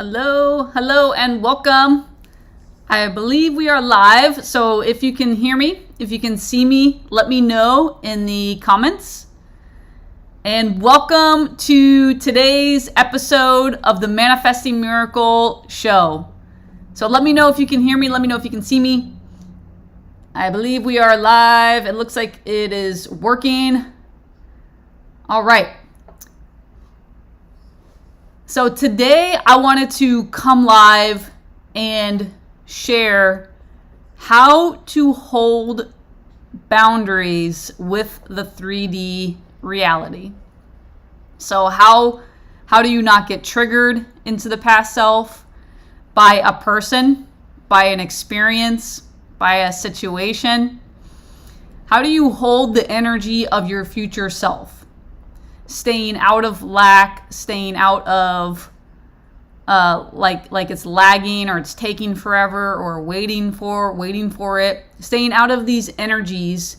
Hello, and welcome. I believe we are live, so if you can hear me, if you can see me, let me know in the comments. And welcome to today's episode of the Manifesting Miracle Show. So let me know if you can hear me, let me know if you can see me. I believe we are live. It looks like it is working. All right. So today I wanted to come live and share how to hold boundaries with the 3D reality. So how do you not get triggered into the past self by a person, by an experience, by a situation? How do you hold the energy of your future self? Staying out of lack, staying out of like it's lagging or it's taking forever or waiting for it. Staying out of these energies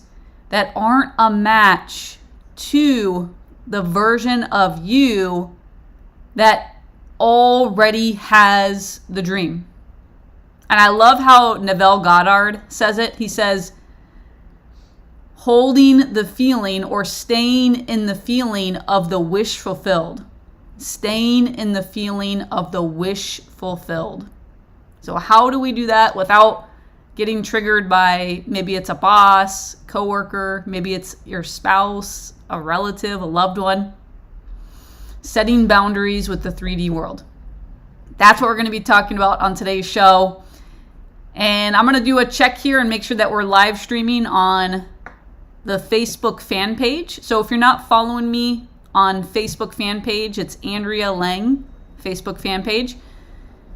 that aren't a match to the version of you that already has the dream. And I love how Neville Goddard says it. He says, holding the feeling or staying in the feeling of the wish fulfilled. Staying in the feeling of the wish fulfilled. So how do we do that without getting triggered by maybe it's a boss, coworker, maybe it's your spouse, a relative, a loved one? Setting boundaries with the 3D world. That's what we're going to be talking about on today's show. And I'm going to do a check here and make sure that we're live streaming on the Facebook fan page. So if you're not following me on Facebook fan page, it's Andrea Lang Facebook fan page.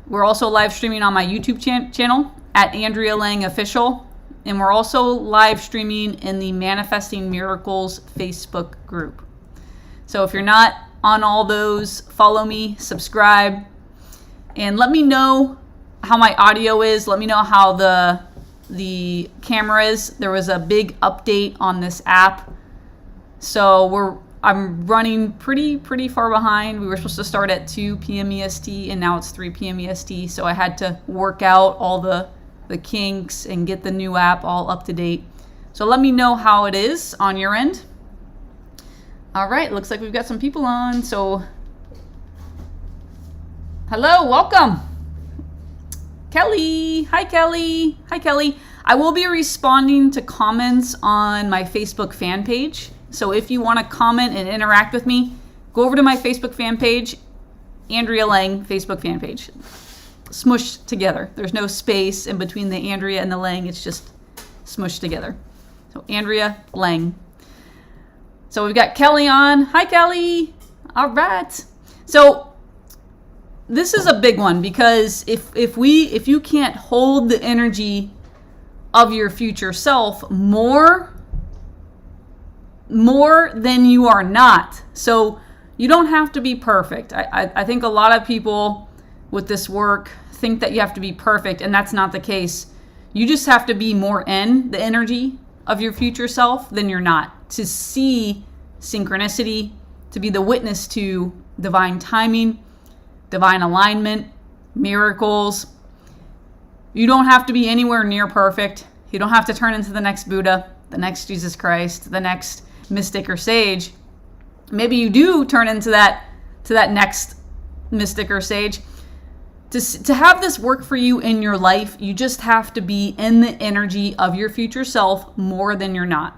We're also live streaming on my YouTube channel at Andrea Lang Official. And we're also live streaming in the Manifesting Miracles Facebook group. So if you're not on all those, follow me, subscribe, and let me know how my audio is. Let me know how the cameras. There was a big update on this app, so I'm running pretty far behind. We were supposed to start at 2 p.m. EST and now it's 3 p.m. EST, so I had to work out all the kinks and get the new app all up to date. So let me know how it is on your end. All right, looks like we've got some people on. So hello, welcome. Kelly. Hi, Kelly. I will be responding to comments on my Facebook fan page. So if you want to comment and interact with me, go over to my Facebook fan page, Andrea Lang Facebook fan page. Smushed together. There's no space in between the Andrea and the Lang. It's just smushed together. So Andrea Lang. So we've got Kelly on. Hi, Kelly. All right. So this is a big one because if you can't hold the energy of your future self more than you are not. So you don't have to be perfect. I think a lot of people with this work think that you have to be perfect, and that's not the case. You just have to be more in the energy of your future self than you're not. To see synchronicity, to be the witness to divine timing, divine alignment, miracles. You don't have to be anywhere near perfect. You don't have to turn into the next Buddha, the next Jesus Christ, the next mystic or sage. Maybe you do turn into that next mystic or sage. To have this work for you in your life, you just have to be in the energy of your future self more than you're not.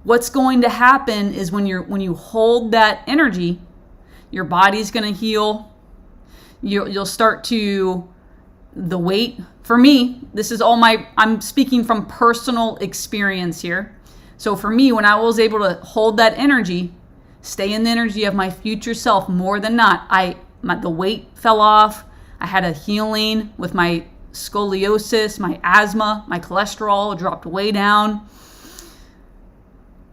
What's going to happen is when you hold that energy, your body's going to heal. You'll start to, the weight, for me, this is I'm speaking from personal experience here. So for me, when I was able to hold that energy, stay in the energy of my future self more than not, the weight fell off. I had a healing with my scoliosis, my asthma, my cholesterol dropped way down.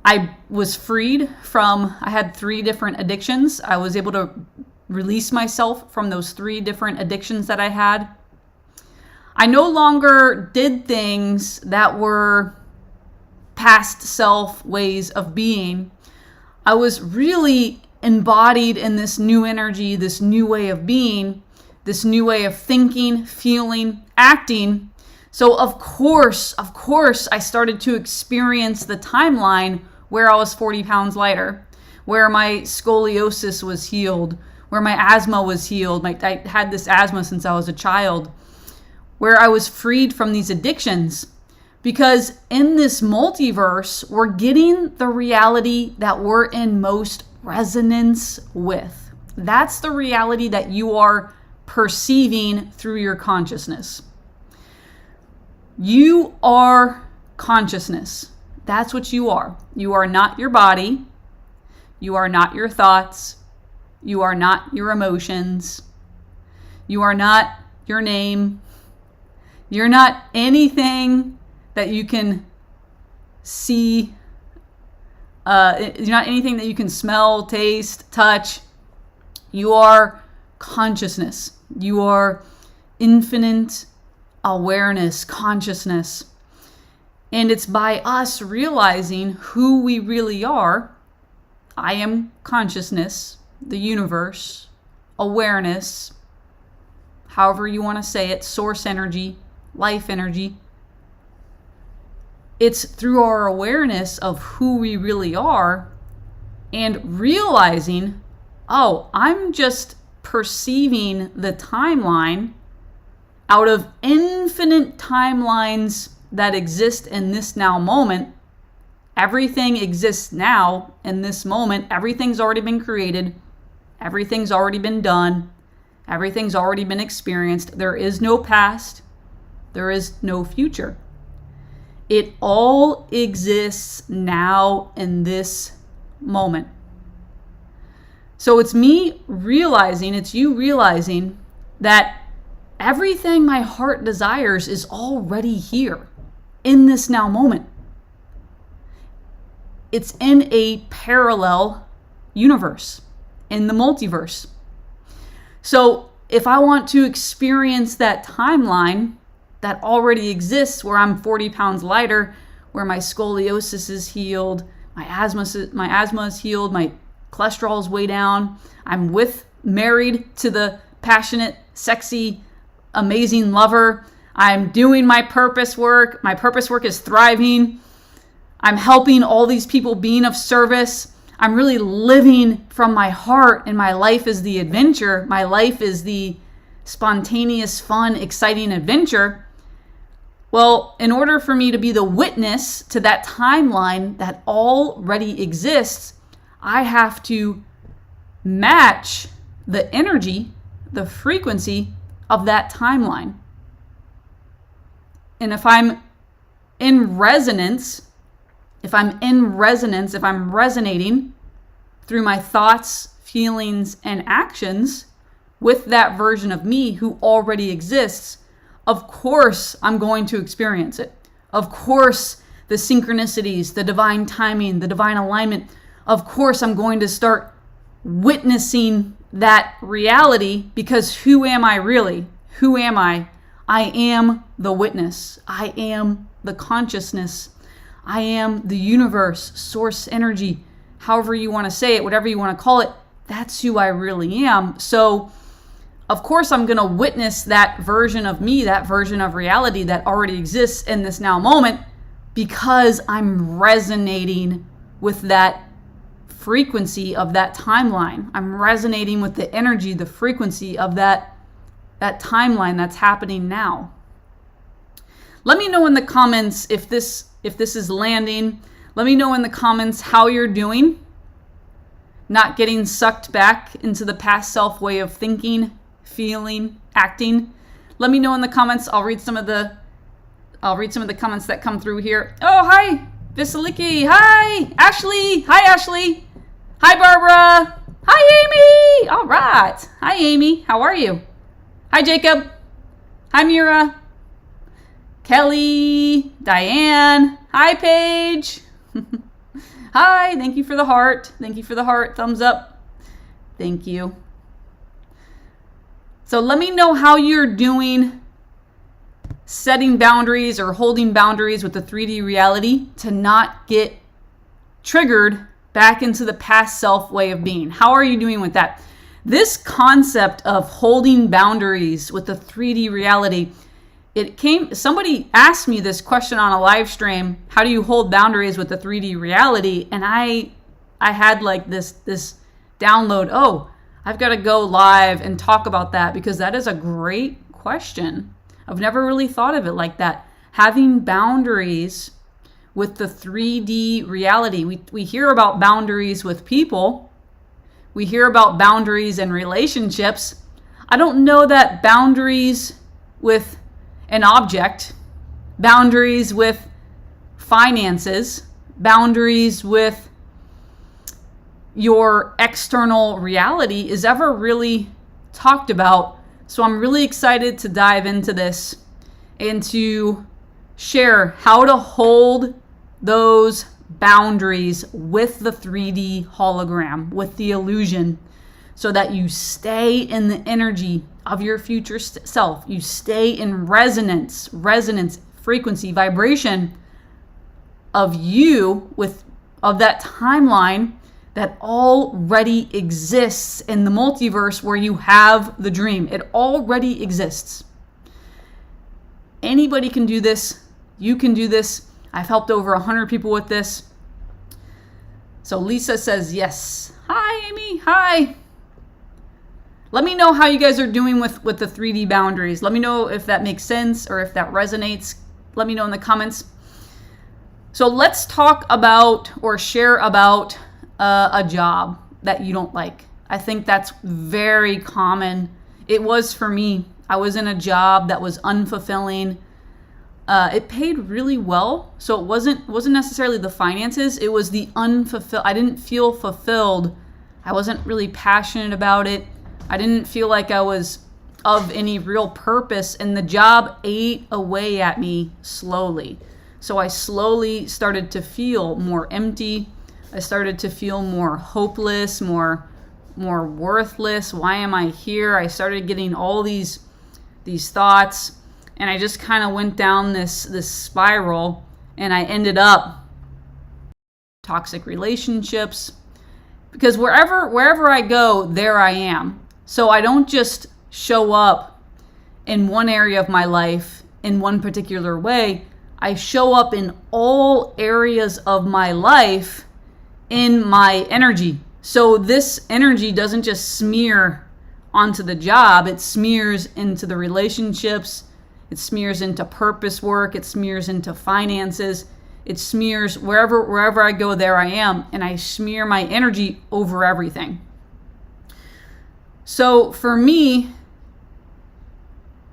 I was freed from, I had 3 different addictions. I was able to release myself from those 3 different addictions that I had. I no longer did things that were past self ways of being. I was really embodied in this new energy, this new way of being, this new way of thinking, feeling, acting. So of course, I started to experience the timeline where I was 40 pounds lighter, where my scoliosis was healed, where my asthma was healed. I had this asthma since I was a child, where I was freed from these addictions. Because in this multiverse, we're getting the reality that we're in most resonance with. That's the reality that you are perceiving through your consciousness. You are consciousness. That's what you are. You are not your body. You are not your thoughts. You are not your emotions. You are not your name. You're not anything that you can see. You're not anything that you can smell, taste, touch. You are consciousness. You are infinite awareness, consciousness. And it's by us realizing who we really are. I am consciousness, the universe, awareness, however you want to say it, source energy, life energy. It's through our awareness of who we really are and realizing, oh, I'm just perceiving the timeline out of infinite timelines that exist in this now moment. Everything exists now in this moment. Everything's already been created. Everything's already been done. Everything's already been experienced. There is no past. There is no future. It all exists now in this moment. So it's me realizing, it's you realizing that everything my heart desires is already here in this now moment. It's in a parallel universe, in the multiverse. So if I want to experience that timeline that already exists, where I'm 40 pounds lighter, where my scoliosis is healed, my asthma is healed, my cholesterol is way down, I'm married to the passionate, sexy, amazing lover, I'm doing my purpose work is thriving, I'm helping all these people, being of service, I'm really living from my heart, and my life is the adventure, my life is the spontaneous, fun, exciting adventure. Well, in order for me to be the witness to that timeline that already exists, I have to match the energy, the frequency of that timeline. And if I'm in resonance, if I'm resonating through my thoughts, feelings, and actions with that version of me who already exists, of course I'm going to experience it. Of course, the synchronicities, the divine timing, the divine alignment, of course I'm going to start witnessing that reality, because who am I really? Who am I? I am the witness. I am the consciousness. I am the universe, source energy, however you want to say it, whatever you want to call it. That's who I really am. So of course, I'm going to witness that version of me, that version of reality that already exists in this now moment, because I'm resonating with that frequency of that timeline. I'm resonating with the energy, the frequency of that timeline that's happening now. Let me know in the comments if this is landing. Let me know in the comments how you're doing, not getting sucked back into the past self way of thinking, feeling, acting. Let me know in the comments. I'll read some of the comments that come through here. Oh, hi, Visaliki. Hi, Ashley. Hi, Ashley. Hi, Barbara. Hi, Amy. All right. Hi, Amy. How are you? Hi, Jacob. Hi, Mira. Kelly. Diane. Hi, Paige. Hi. Thank you for the heart. Thank you for the heart. Thumbs up. Thank you. So let me know how you're doing setting boundaries or holding boundaries with the 3D reality to not get triggered back into the past self way of being. How are you doing with that? This concept of holding boundaries with the 3D reality, somebody asked me this question on a live stream, how do you hold boundaries with the 3D reality? And I had like this download, oh, I've got to go live and talk about that, because that is a great question. I've never really thought of it like that. Having boundaries with the 3D reality. We hear about boundaries with people. We hear about boundaries in relationships. I don't know that boundaries with an object, boundaries with finances, boundaries with your external reality is ever really talked about. So I'm really excited to dive into this and to share how to hold those boundaries with the 3D hologram, with the illusion, so that you stay in the energy of your future self. You stay in resonance, frequency, vibration of you, of that timeline that already exists in the multiverse where you have the dream. It already exists. Anybody can do this. You can do this. I've helped over 100 people with this. So Lisa says yes. Hi, Amy. Hi. Let me know how you guys are doing with the 3D boundaries. Let me know if that makes sense or if that resonates. Let me know in the comments. So let's talk about or share about a job that you don't like. I think that's very common. It was for me. I was in a job that was unfulfilling. It paid really well, so it wasn't necessarily the finances. It was the unfulfilled. I didn't feel fulfilled. I wasn't really passionate about it. I didn't feel like I was of any real purpose, and the job ate away at me slowly. So I slowly started to feel more empty. I started to feel more hopeless, more worthless. Why am I here? I started getting all these thoughts, and I just kind of went down this spiral, and I ended up toxic relationships, because wherever I go, there I am. So I don't just show up in one area of my life in one particular way. I show up in all areas of my life in my energy. So this energy doesn't just smear onto the job, it smears into the relationships, it smears into purpose work, it smears into finances, it smears wherever I go, there I am, and I smear my energy over everything. So for me,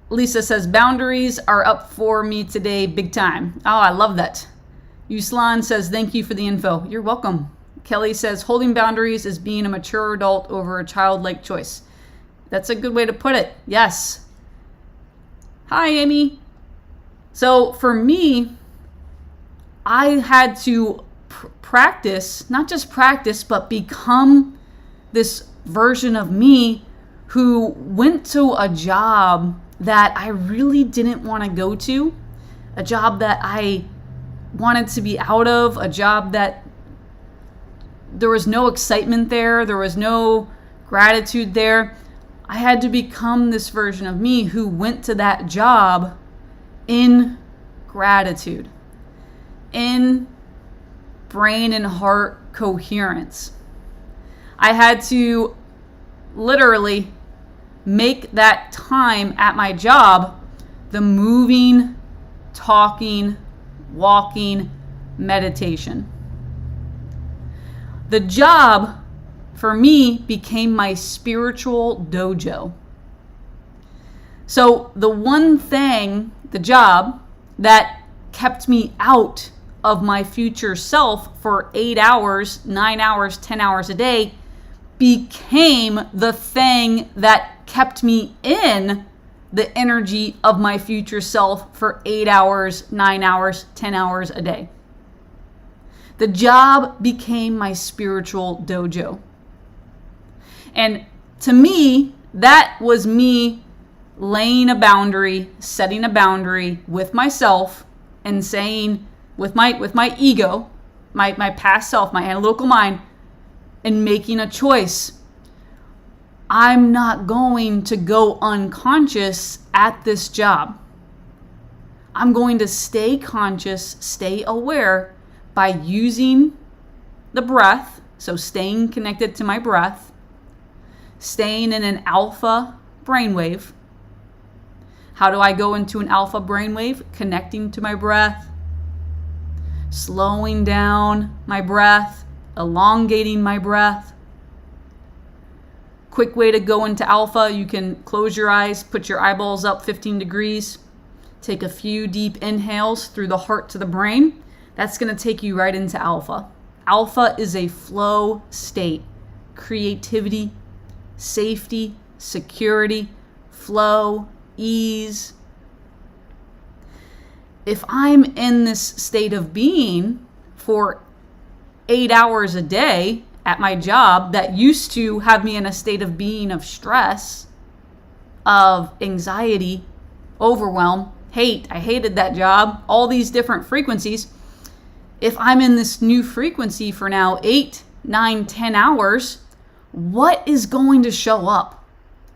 Lisa says, boundaries are up for me today, big time. Oh, I love that. Yuslan says, thank you for the info. You're welcome. Kelly says, holding boundaries is being a mature adult over a childlike choice. That's a good way to put it. Yes. Hi, Amy. So for me, I had to practice, not just practice, but become this version of me who went to a job that I really didn't want to go to, a job that I wanted to be out of, a job that there was no excitement there was no gratitude there. I had to become this version of me who went to that job in gratitude, in brain and heart coherence. I had to literally make that time at my job the moving, talking, walking meditation. The job for me became my spiritual dojo. So the one thing, the job that kept me out of my future self for 8 hours, 9 hours, 10 hours a day became the thing that kept me in the energy of my future self for 8 hours, 9 hours, 10 hours a day. The job became my spiritual dojo. And to me, that was me laying a boundary, setting a boundary with myself and saying, with my ego, my past self, my analytical mind, and making a choice. I'm not going to go unconscious at this job. I'm going to stay conscious, stay aware by using the breath, so staying connected to my breath, staying in an alpha brainwave. How do I go into an alpha brainwave? Connecting to my breath, slowing down my breath, elongating my breath. Quick way to go into alpha, you can close your eyes, put your eyeballs up 15 degrees, take a few deep inhales through the heart to the brain. That's going to take you right into alpha. Alpha is a flow state. Creativity, safety, security, flow, ease. If I'm in this state of being for 8 hours a day at my job that used to have me in a state of being of stress, of anxiety, overwhelm, hate, I hated that job, all these different frequencies. If I'm in this new frequency for now 8, 9, 10 hours, what is going to show up?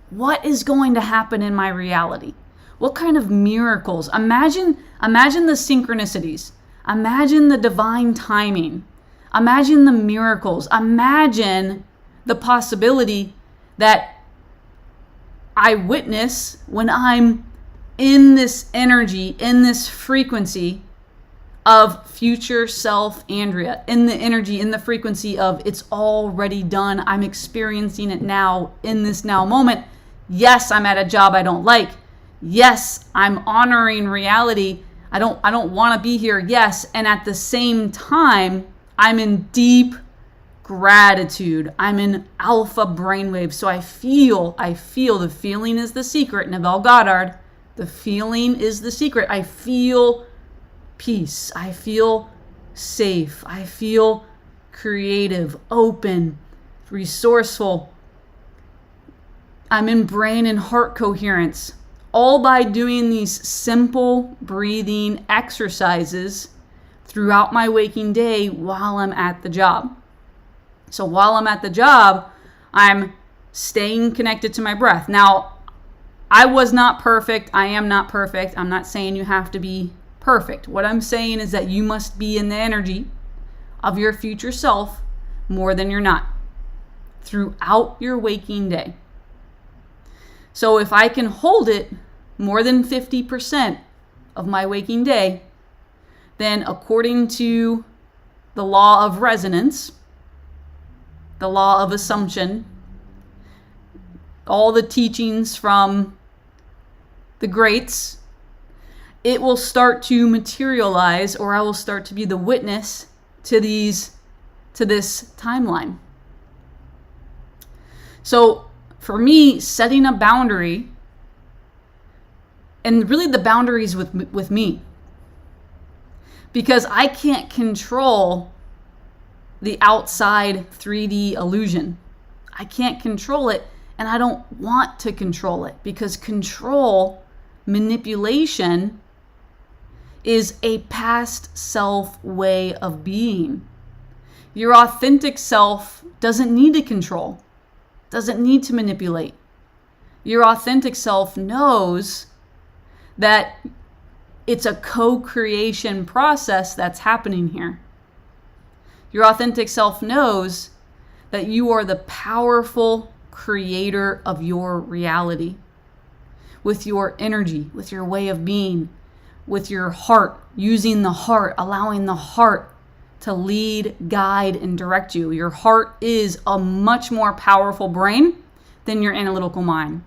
What is going to happen in my reality? What kind of miracles? Imagine the synchronicities. Imagine the divine timing. Imagine the miracles. Imagine the possibility that I witness when I'm in this energy, in this frequency of future self Andrea, in the energy, in the frequency of it's already done. I'm experiencing it now in this now moment. Yes, I'm at a job I don't like. Yes, I'm honoring reality. I don't want to be here. Yes, and at the same time, I'm in deep gratitude. I'm in alpha brainwave. So I feel the feeling is the secret. Neville Goddard, the feeling is the secret. I feel peace. I feel safe. I feel creative, open, resourceful. I'm in brain and heart coherence, all by doing these simple breathing exercises throughout my waking day while I'm at the job. So while I'm at the job, I'm staying connected to my breath. Now, I was not perfect. I am not perfect. I'm not saying you have to be perfect. What I'm saying is that you must be in the energy of your future self more than you're not throughout your waking day. So if I can hold it more than 50% of my waking day, then according to the law of resonance, the law of assumption, all the teachings from the greats, it will start to materialize, or I will start to be the witness to this timeline. So for me, setting a boundary, and really the boundaries with me, because I can't control the outside 3D illusion. I can't control it, and I don't want to control it, because control, manipulation, is a past self way of being. Your authentic self doesn't need to control, doesn't need to manipulate. Your authentic self knows that it's a co-creation process that's happening here. Your authentic self knows that you are the powerful creator of your reality with your energy, with your way of being, with your heart, using the heart, allowing the heart to lead, guide, and direct you. Your heart is a much more powerful brain than your analytical mind.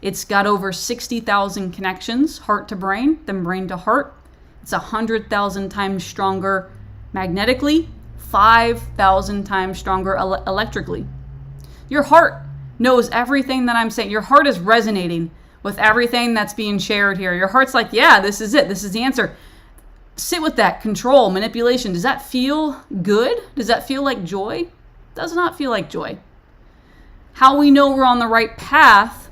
It's got over 60,000 connections, heart to brain, then brain to heart. It's 100,000 times stronger magnetically, 5,000 times stronger electrically. Your heart knows everything that I'm saying. Your heart is resonating with everything that's being shared here. Your heart's like, yeah, this is it. This is the answer. Sit with that. Control, manipulation. Does that feel good? Does that feel like joy? It does not feel like joy. How we know we're on the right path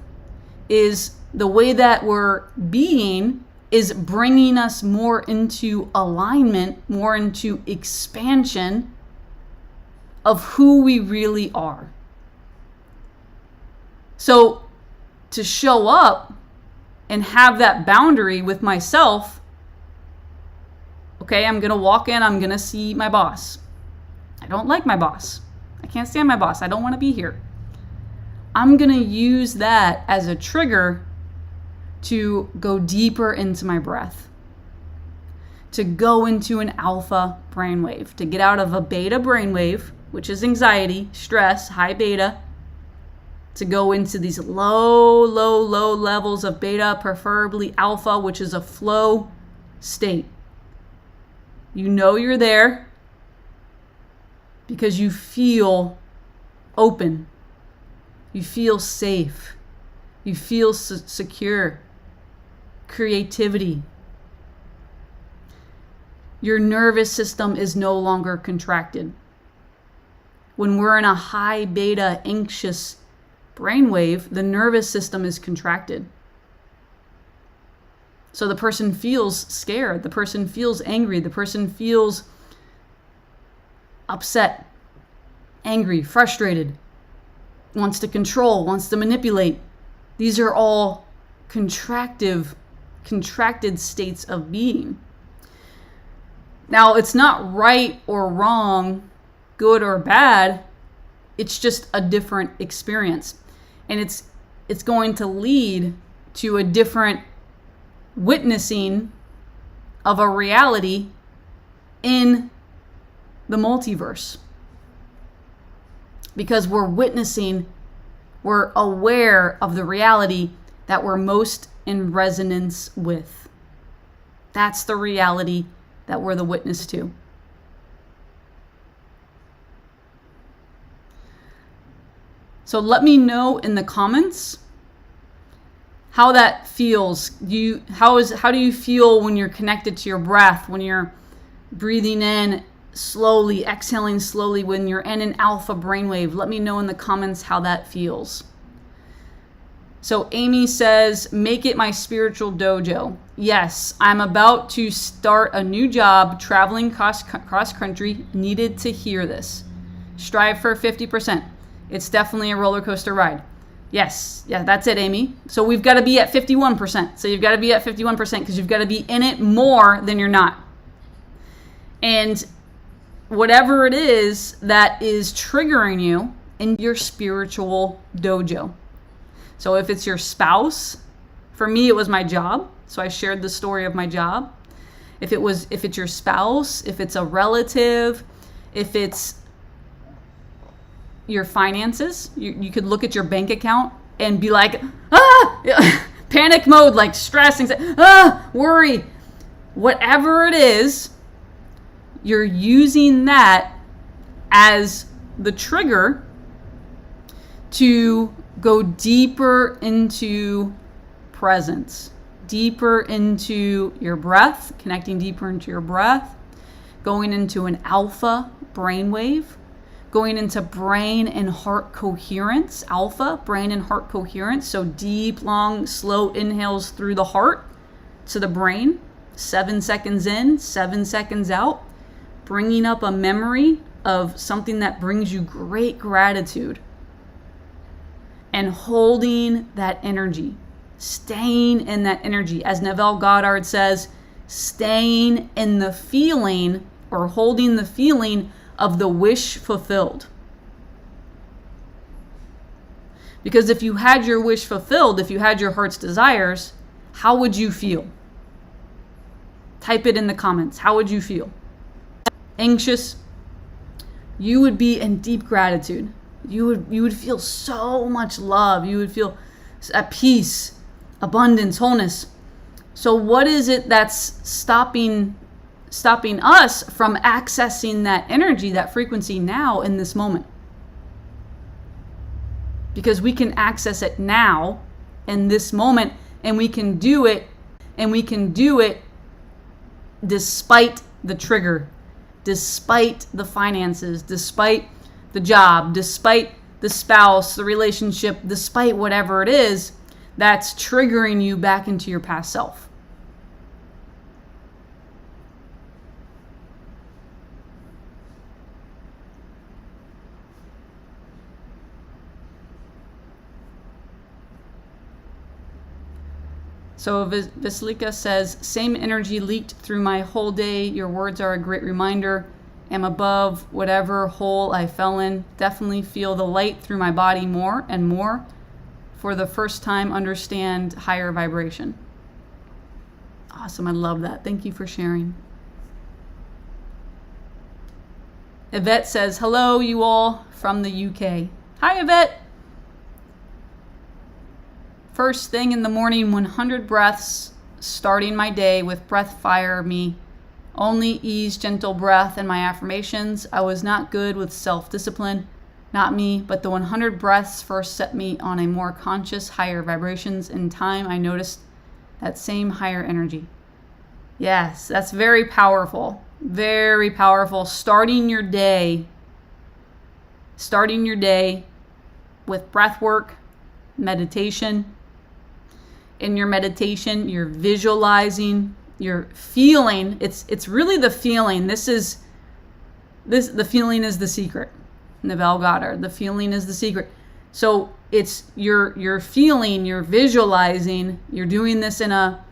is the way that we're being is bringing us more into alignment, more into expansion of who we really are. So to show up and have that boundary with myself, okay, I'm going to walk in, I'm going to see my boss. I don't like my boss. I can't stand my boss. I don't want to be here. I'm going to use that as a trigger to go deeper into my breath, to go into an alpha brainwave, to get out of a beta brainwave, which is anxiety, stress, high beta, to go into these low levels of beta, preferably alpha, which is a flow state. You know you're there because you feel open. You feel safe. You feel secure. Creativity. Your nervous system is no longer contracted. When we're in a high beta anxious brainwave, the nervous system is contracted. So the person feels scared. The person feels angry. The person feels upset, angry, frustrated, wants to control, wants to manipulate. These are all contracted states of being. Now, it's not right or wrong, good or bad. It's just a different experience. And it's going to lead to a different witnessing of a reality in the multiverse. Because we're aware of the reality that we're most in resonance with. That's the reality that we're the witness to. So let me know in the comments how that feels. How do you feel when you're connected to your breath, when you're breathing in slowly, exhaling slowly, when you're in an alpha brainwave? Let me know in the comments how that feels. So Amy says, make it my spiritual dojo. Yes, I'm about to start a new job, traveling cross country. Needed to hear this. Strive for 50%. It's definitely a roller coaster ride. Yes, yeah, that's it, Amy. So we've got to be at 51%. So you've got to be at 51% because you've got to be in it more than you're not. And whatever it is that is triggering you in your spiritual dojo. So if it's your spouse, for me, it was my job. So I shared the story of my job. If it's your spouse, if it's a relative, if it's your finances, you could look at your bank account and be like, panic mode, like stress, worry. Whatever it is, you're using that as the trigger to go deeper into presence, deeper into your breath, connecting deeper into your breath, going into an alpha brainwave, going into brain and heart coherence, alpha, brain and heart coherence. So deep, long, slow inhales through the heart to the brain, 7 seconds in, 7 seconds out, bringing up a memory of something that brings you great gratitude and holding that energy, staying in that energy. As Neville Goddard says, staying in the feeling or holding the feeling of the wish fulfilled. Because if you had your wish fulfilled, if you had your heart's desires, how would you feel? Type it in the comments. How would you feel? Anxious? You would be in deep gratitude. You would feel so much love. You would feel at peace, abundance, wholeness. So what is it that's stopping us from accessing that energy, that frequency now in this moment? Because we can access it now in this moment, and we can do it despite the trigger, despite the finances, despite the job, despite the spouse, the relationship, despite whatever it is that's triggering you back into your past self. So Vasilika says, same energy leaked through my whole day. Your words are a great reminder. Am above whatever hole I fell in. Definitely feel the light through my body more and more. For the first time, understand higher vibration. Awesome. I love that. Thank you for sharing. Yvette says, hello, you all from the UK. Hi, Yvette. First thing in the morning, 100 breaths, starting my day with breath fire me. Only ease, gentle breath, and my affirmations. I was not good with self-discipline. Not me, but the 100 breaths first set me on a more conscious, higher vibrations. In time, I noticed that same higher energy. Yes, that's very powerful. Very powerful. Starting your day with breath work, meditation. In your meditation, you're visualizing, you're feeling. It's really the feeling. The feeling is the secret. Neville Goddard. The feeling is the secret. So it's you're feeling, you're visualizing, you're doing this in a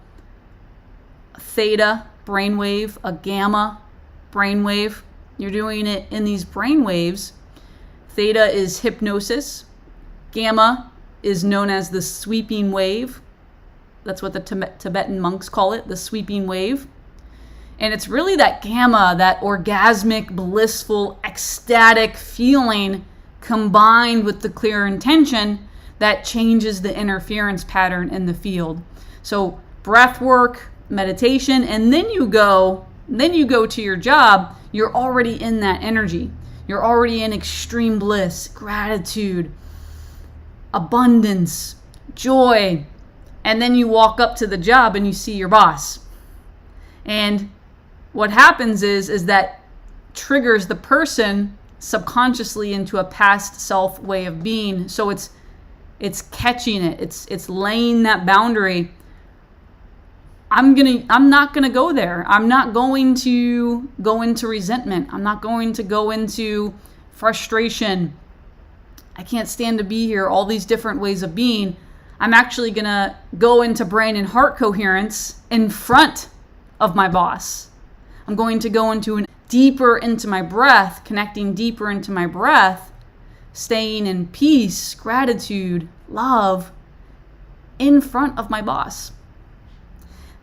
theta brainwave, a gamma brainwave. You're doing it in these brainwaves. Theta is hypnosis. Gamma is known as the sweeping wave. That's what the Tibetan monks call it, the sweeping wave. And it's really that gamma, that orgasmic, blissful, ecstatic feeling combined with the clear intention that changes the interference pattern in the field. So breath work, meditation, and then you go to your job, you're already in that energy. You're already in extreme bliss, gratitude, abundance, joy. And then you walk up to the job and you see your boss. And what happens is that triggers the person subconsciously into a past self way of being. So it's catching it. It's laying that boundary. I'm not gonna go there. I'm not going to go into resentment. I'm not going to go into frustration. I can't stand to be here. All these different ways of being. I'm actually gonna go into brain and heart coherence in front of my boss. I'm going to go deeper into my breath, connecting deeper into my breath, staying in peace, gratitude, love in front of my boss.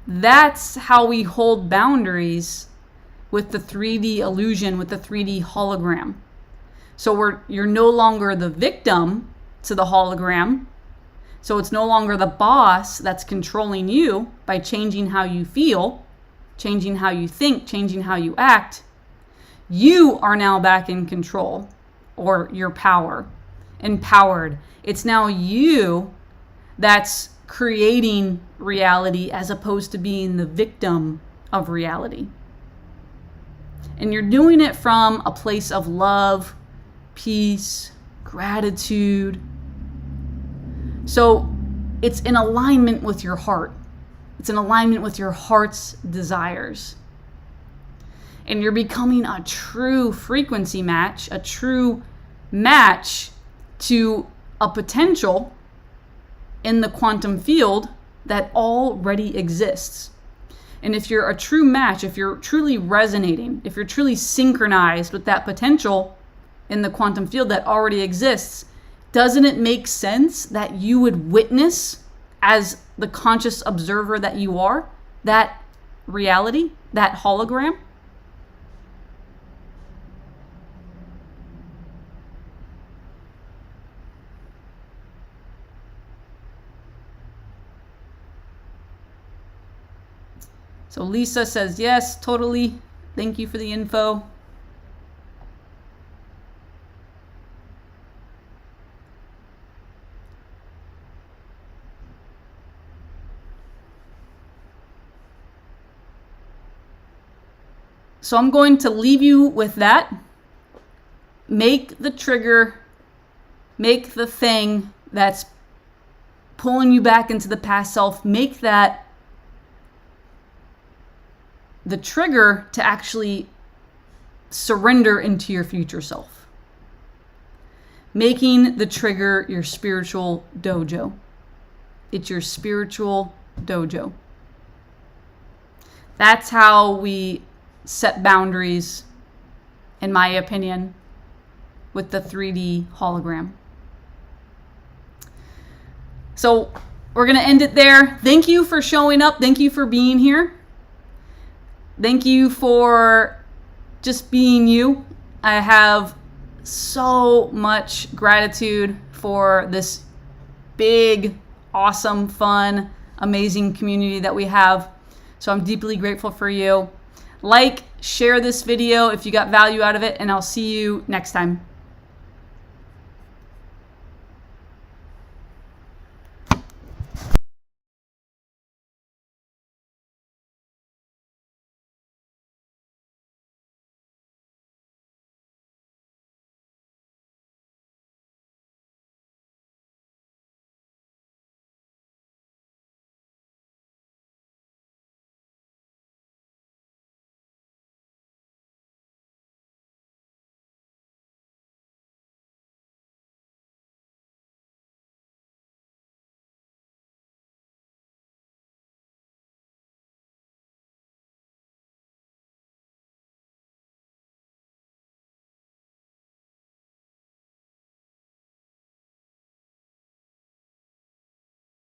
That's how we hold boundaries with the 3D illusion, with the 3D hologram. So you're no longer the victim to the hologram. So it's no longer the boss that's controlling you by changing how you feel, changing how you think, changing how you act. You are now back in control, or your power, empowered. It's now you that's creating reality as opposed to being the victim of reality. And you're doing it from a place of love, peace, gratitude. So it's in alignment with your heart. It's in alignment with your heart's desires. And you're becoming a true frequency match, a true match to a potential in the quantum field that already exists. And if you're a true match, if you're truly resonating, if you're truly synchronized with that potential in the quantum field that already exists, doesn't it make sense that you would witness, as the conscious observer that you are, that reality, that hologram? So Lisa says, yes, totally. Thank you for the info. So I'm going to leave you with that. Make the trigger, make the thing that's pulling you back into the past self, make that the trigger to actually surrender into your future self. Making the trigger your spiritual dojo. It's your spiritual dojo. That's how we set boundaries, in my opinion, with the 3D hologram. So we're going to end it there. Thank you for showing up. Thank you for being here. Thank you for just being you. I have so much gratitude for this big, awesome, fun, amazing community that we have. So I'm deeply grateful for you. Like, share this video if you got value out of it, and I'll see you next time.